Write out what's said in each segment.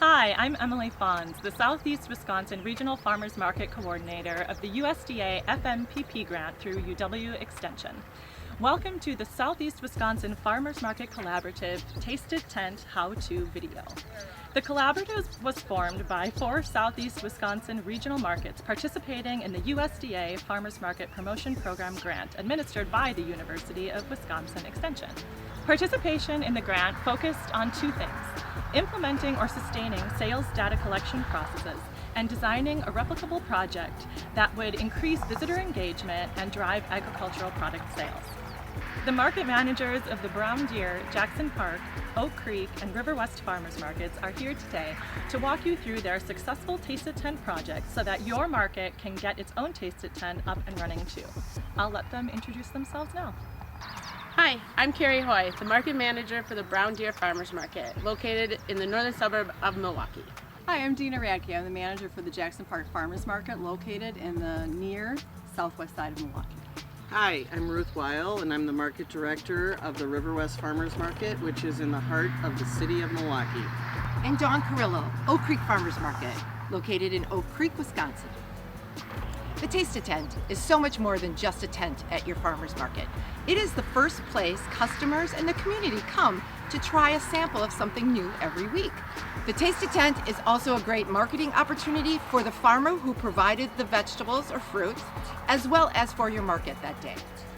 Hi, I'm Emily Fons, the Southeast Wisconsin Regional Farmers Market Coordinator of the USDA FMPP grant through UW Extension. Welcome to the Southeast Wisconsin Farmers Market Collaborative Tasted Tent How-To video. The collaborative was formed by 4 Southeast Wisconsin regional markets participating in the USDA Farmers Market Promotion Program grant administered by the University of Wisconsin Extension. Participation in the grant focused on 2 things: implementing or sustaining sales data collection processes and designing a replicable project that would increase visitor engagement and drive agricultural product sales. The market managers of the Brown Deer, Jackson Park, Oak Creek, and River West Farmers Markets are here today to walk you through their successful Tasted Tent project so that your market can get its own Tasted Tent up and running too. I'll let them introduce themselves now. Hi, I'm Carrie Hoy, the Market Manager for the Brown Deer Farmers Market, located in the northern suburb of Milwaukee. Hi, I'm Dina Radke. I'm the manager for the Jackson Park Farmers Market, located in the near southwest side of Milwaukee. Hi, I'm Ruth Weil, and I'm the Market Director of the River West Farmers Market, which is in the heart of the city of Milwaukee. And Dawn Carrillo, Oak Creek Farmers Market, located in Oak Creek, Wisconsin. The Tasted Tent is so much more than just a tent at your farmer's market. It is the first place customers and the community come to try a sample of something new every week. The Tasted Tent is also a great marketing opportunity for the farmer who provided the vegetables or fruits, as well as for your market that day.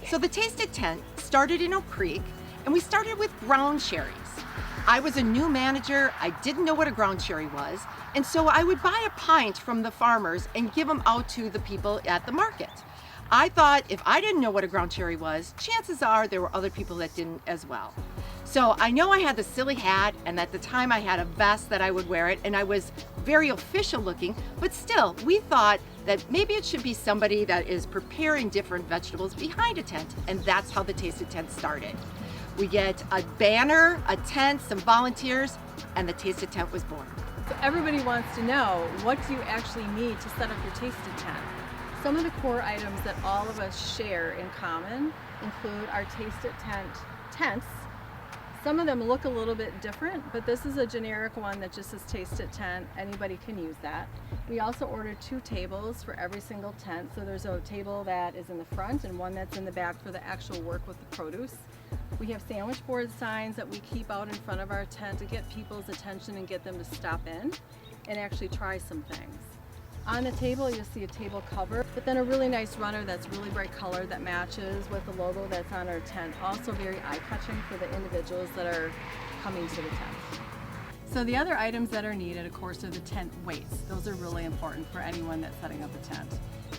So the Tasted Tent started in Oak Creek, and we started with ground cherries. I was a new manager, I didn't know what a ground cherry was, and so I would buy a pint from the farmers and give them out to the people at the market. I thought if I didn't know what a ground cherry was, chances are there were other people that didn't as well. So I know I had the silly hat, and at the time I had a vest that I would wear it, and I was very official looking, but still, we thought that maybe it should be somebody that is preparing different vegetables behind a tent, and that's how the Tasted Tent started. We get a banner, a tent, some volunteers, and the Tasted Tent was born. So everybody wants to know, what do you actually need to set up your Tasted Tent? Some of the core items that all of us share in common include our Tasted Tent tents. Some of them look a little bit different, but this is a generic one that just says Tasted Tent. Anybody can use that. We also ordered 2 tables for every single tent. So there's a table that is in the front and one that's in the back for the actual work with the produce. We have sandwich board signs that we keep out in front of our tent to get people's attention and get them to stop in and actually try some things. On the table, you'll see a table cover, but then a really nice runner that's really bright color that matches with the logo that's on our tent. Also very eye-catching for the individuals that are coming to the tent. So the other items that are needed, of course, are the tent weights. Those are really important for anyone that's setting up a tent.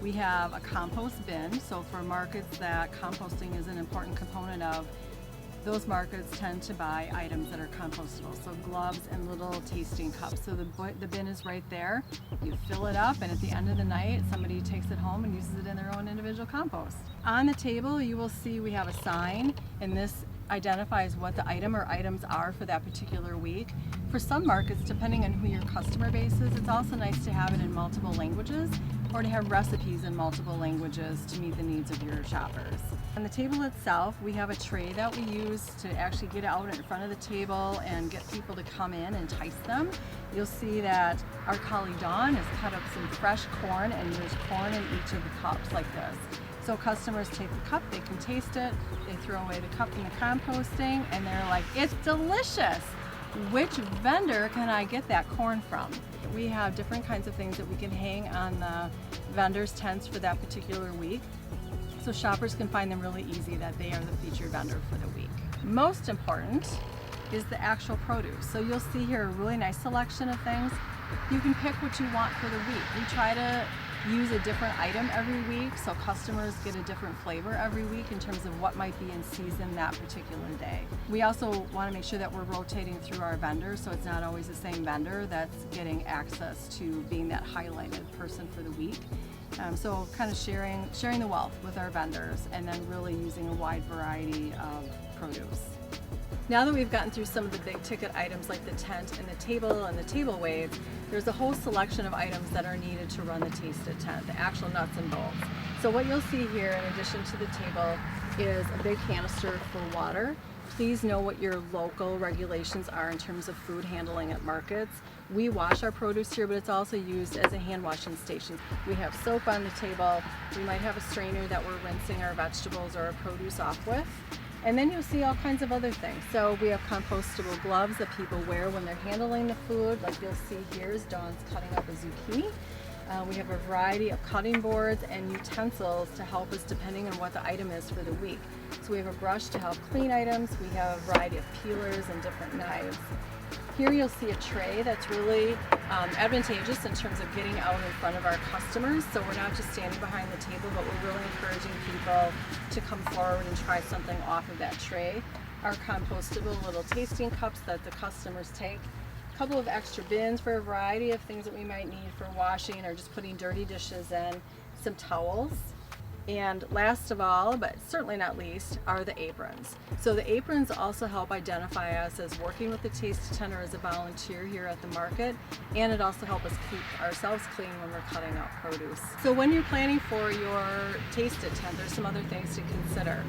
We have a compost bin, so for markets that composting is an important component of, those markets tend to buy items that are compostable, so gloves and little tasting cups. So the bin is right there. You fill it up, and at the end of the night, somebody takes it home and uses it in their own individual compost. On the table, you will see we have a sign, and this identifies what the item or items are for that particular week. For some markets, depending on who your customer base is, it's also nice to have it in multiple languages or to have recipes in multiple languages to meet the needs of your shoppers. On the table itself, we have a tray that we use to actually get out in front of the table and get people to come in and entice them. You'll see that our colleague Dawn has cut up some fresh corn, and there's corn in each of the cups like this. So customers take the cup, they can taste it, they throw away the cup in the composting, and they're like, it's delicious! Which vendor can I get that corn from? We have different kinds of things that we can hang on the vendors' tents for that particular week, so shoppers can find them really easy that they are the featured vendor for the week. Most important is the actual produce. So you'll see here a really nice selection of things. You can pick what you want for the week. We try to use a different item every week so customers get a different flavor every week in terms of what might be in season that particular day. We also want to make sure that we're rotating through our vendors, so it's not always the same vendor that's getting access to being that highlighted person for the week. So kind of sharing the wealth with our vendors, and then really using a wide variety of produce. Now that we've gotten through some of the big ticket items like the tent and the table weights, there's a whole selection of items that are needed to run the Tasted Tent, the actual nuts and bolts. So what you'll see here, in addition to the table, is a big canister for water. please know what your local regulations are in terms of food handling at markets. We wash our produce here, but it's also used as a hand washing station. We have soap on the table. We might have a strainer that we're rinsing our vegetables or our produce off with. And then you'll see all kinds of other things. So we have compostable gloves that people wear when they're handling the food. Like you'll see here is Dawn's cutting up a zucchini. We have a variety of cutting boards and utensils to help us depending on what the item is for the week. So we have a brush to help clean items. We have a variety of peelers and different knives. Here you'll see a tray that's really advantageous in terms of getting out in front of our customers. So we're not just standing behind the table, but we're really encouraging people to come forward and try something off of that tray. Our compostable little tasting cups that the customers take. A couple of extra bins for a variety of things that we might need for washing or just putting dirty dishes in. Some towels. And last of all, but certainly not least, are the aprons. So the aprons also help identify us as working with the Taste Tent or as a volunteer here at the market, and it also helps us keep ourselves clean when we're cutting out produce. So when you're planning for your Taste Tent, there's some other things to consider.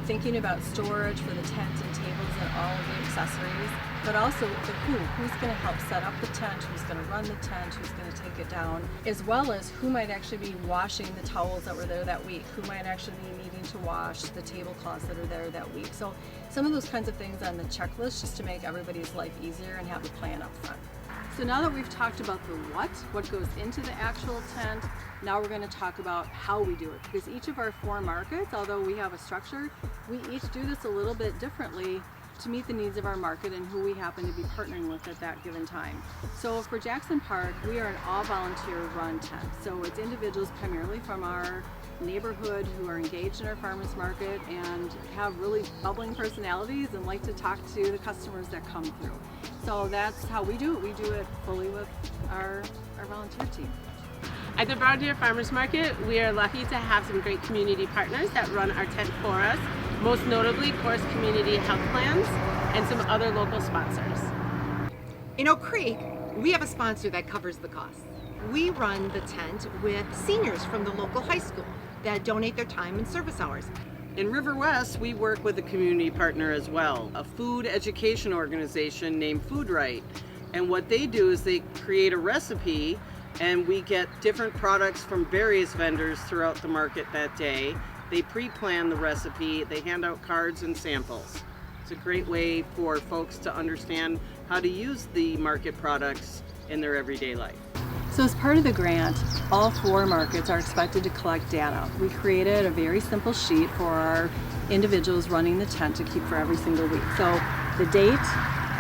Thinking about storage for the tent and tables and all of the accessories, but also the who's going to help set up the tent, who's going to run the tent, who's going to take it down, as well as who might actually be washing the towels that were there that week, who might actually be needing to wash the tablecloths that are there that week. So some of those kinds of things on the checklist just to make everybody's life easier and have a plan up front. So now that we've talked about the what goes into the actual tent, now we're going to talk about how we do it. Because each of our 4 markets, although we have a structure, we each do this a little bit differently to meet the needs of our market and who we happen to be partnering with at that given time. So for Jackson Park, we are an all volunteer run tent. So it's individuals primarily from our neighborhood who are engaged in our farmers market and have really bubbling personalities and like to talk to the customers that come through. So that's how we do it. We do it fully with our volunteer team. At the Brown Deer Farmers Market, we are lucky to have some great community partners that run our tent for us, most notably Course Community Health Plans and some other local sponsors. In Oak Creek, we have a sponsor that covers the costs. We run the tent with seniors from the local high school that donate their time and service hours. In River West, we work with a community partner as well, a food education organization named Food Right. And what they do is they create a recipe, and we get different products from various vendors throughout the market that day. They pre-plan the recipe, they hand out cards and samples. It's a great way for folks to understand how to use the market products in their everyday life. So as part of the grant, all 4 markets are expected to collect data. We created a very simple sheet for our individuals running the tent to keep for every single week. So the date,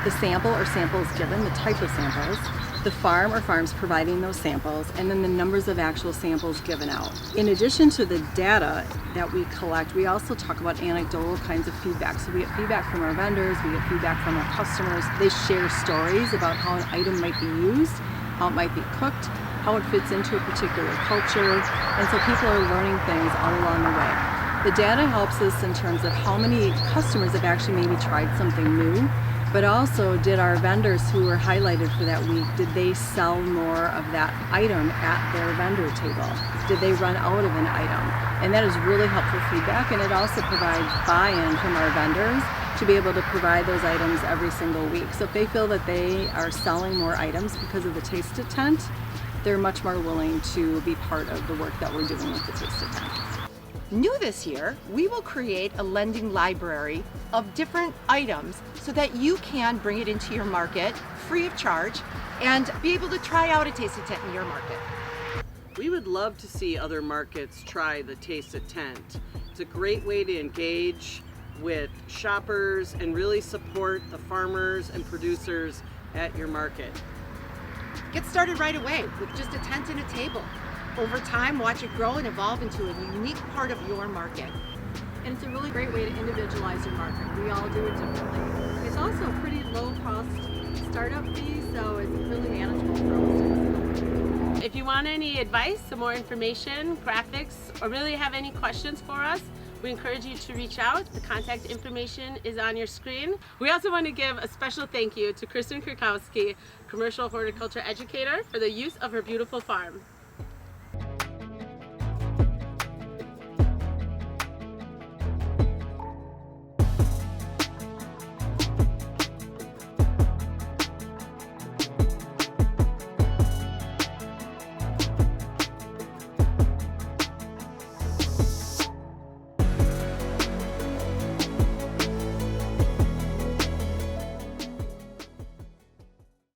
the sample or samples given, the type of samples, the farm or farms providing those samples, and then the numbers of actual samples given out. In addition to the data that we collect, we also talk about anecdotal kinds of feedback. So we get feedback from our vendors, we get feedback from our customers. They share stories about how an item might be used, how it might be cooked, how it fits into a particular culture, and so people are learning things all along the way. The data helps us in terms of how many customers have actually maybe tried something new, but also did our vendors who were highlighted for that week, did they sell more of that item at their vendor table? Did they run out of an item? And that is really helpful feedback, and it also provides buy-in from our vendors to be able to provide those items every single week. So if they feel that they are selling more items because of the Taste It tent, they're much more willing to be part of the work that we're doing with the Taste It tent. New this year, we will create a lending library of different items so that you can bring it into your market free of charge and be able to try out a Taste It tent in your market. We would love to see other markets try the Taste It tent. It's a great way to engage with shoppers and really support the farmers and producers at your market. Get started right away with just a tent and a table. Over time, watch it grow and evolve into a unique part of your market. And it's a really great way to individualize your market. We all do it differently. It's also a pretty low cost startup fee, so it's really manageable for us. If you want any advice, some more information, graphics, or really have any questions for us, we encourage you to reach out. The contact information is on your screen. We also want to give a special thank you to Kristen Kurkowski, commercial horticulture educator, for the use of her beautiful farm.